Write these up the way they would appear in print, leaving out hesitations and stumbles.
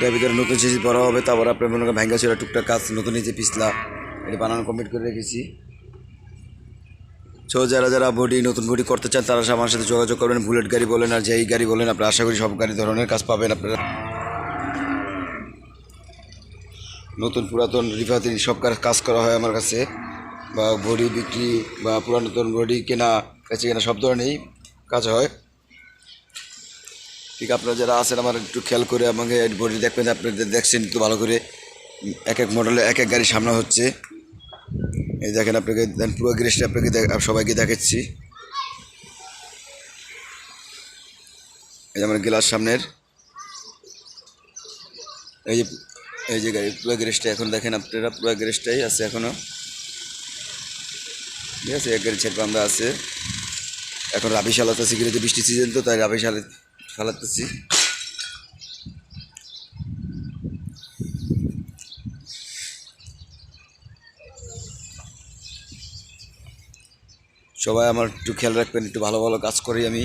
এটার ভিতরে নতুন চেঁচি পরা হবে, তারপর আপনার মনে করেন ভাঙ্গা ছিল টুকটাক কাজ, নতুন নিচে পিছলা এটা বানানো কমপ্লিট করে রেখেছি। সো যারা যারা বডি নতুন বডি করতে চান তারা আমার সাথে যোগাযোগ করবেন। বুলেট গাড়ি বলেন আর যেই গাড়ি বলেন, আপনারা আশা করি সব গাড়ি ধরনের কাজ পাবেন আপনারা। নতুন পুরাতন রিফাতি সব কাজ করা হয় আমার কাছে, বা বডি বিক্রি বা পুরাতন বডি কেনা কাছে কেনা সব ধরনেরই কাজ হয়। ঠিক আপনারা যারা আছেন আমার একটু খেয়াল করে আমাকে বডি দেখবেন, আপনাদের দেখছেন একটু ভালো করে। এক এক মডেলে এক এক গাড়ি সামনে হচ্ছে। এই দেখেন আপনাকে পুরো গ্যারেজটা আপনাকে সবাইকে দেখাচ্ছি। এই যে আমার গ্লাস সামনের এই যে গাড়ি পুরো গ্যারেজটা এখন দেখেন আপনারা, পুরো গ্যারেজটাই আছে এখনও, ঠিক আছে। এক গাড়ি ছেড়ে আমরা আছে এখন রাবি সালাতেছি, কিন্তু বৃষ্টি সিজন তো তাই রাবি ফালাতেছি। সবাই আমার একটু খেয়াল রাখবেন, একটু ভালো ভালো কাজ করি আমি।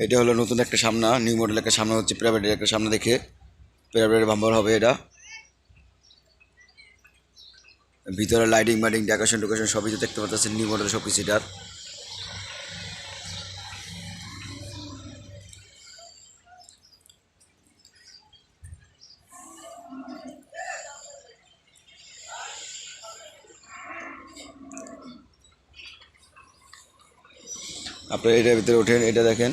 এটা হলো নতুন একটা সামনা, নিউ মডেল একটা সামনা হচ্ছে, প্রাইভেটের একটা সামনা দেখে প্রাইভেটের বাম্পার হবে এটা। ভিতরে লাইটিং মাইটিং ডেকোরেশন সবই তো দেখতে পাচ্ছেন, নিউ মডেল সব কিছু এটার। আপনারা এটার ভিতরে ওঠেন, এটা দেখেন,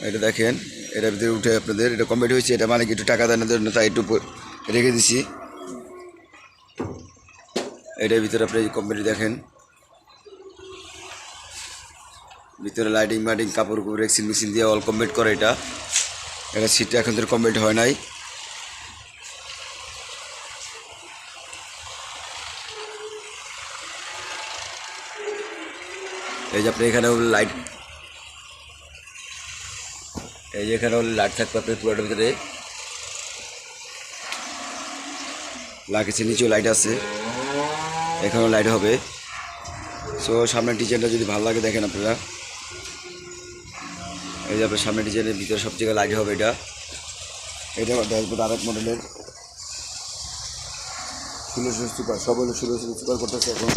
এটা দেখেন, এটার ভিতরে উঠে আপনাদের এটা কমপ্লিট হয়েছে। এটা মানে কি একটু টাকা দেওয়ার জন্য তাই একটু রেখে দিছি। এটার ভিতরে আপনি কমপ্লিট দেখেন, ভিতরে লাইটিং মাইটিং কাপড় কুপড় এক্সিন মেশিন দিয়ে অল কমপ্লিট করে এটা। এটা সিটটা এখন তো কমপ্লিট হয় নাই। এই যে আপনি এখানে লাইট, এই যে এখানে লাইট থাকবে আপনার পুরোটার ভিতরে লাগিয়েছে, নিচেও লাইট আছে, এখানেও লাইট হবে। সো সামনের ডিজাইনটা যদি ভালো লাগে দেখেন আপনারা, এই যে আপনার সামনের ডিজাইনের ভিতরে সব জায়গায় লাইট হবে। এটা ড্যাশবোর্ড আরেক মডেলের 16 সুপার, সব হলো 16 সুপার করতেছে এখন।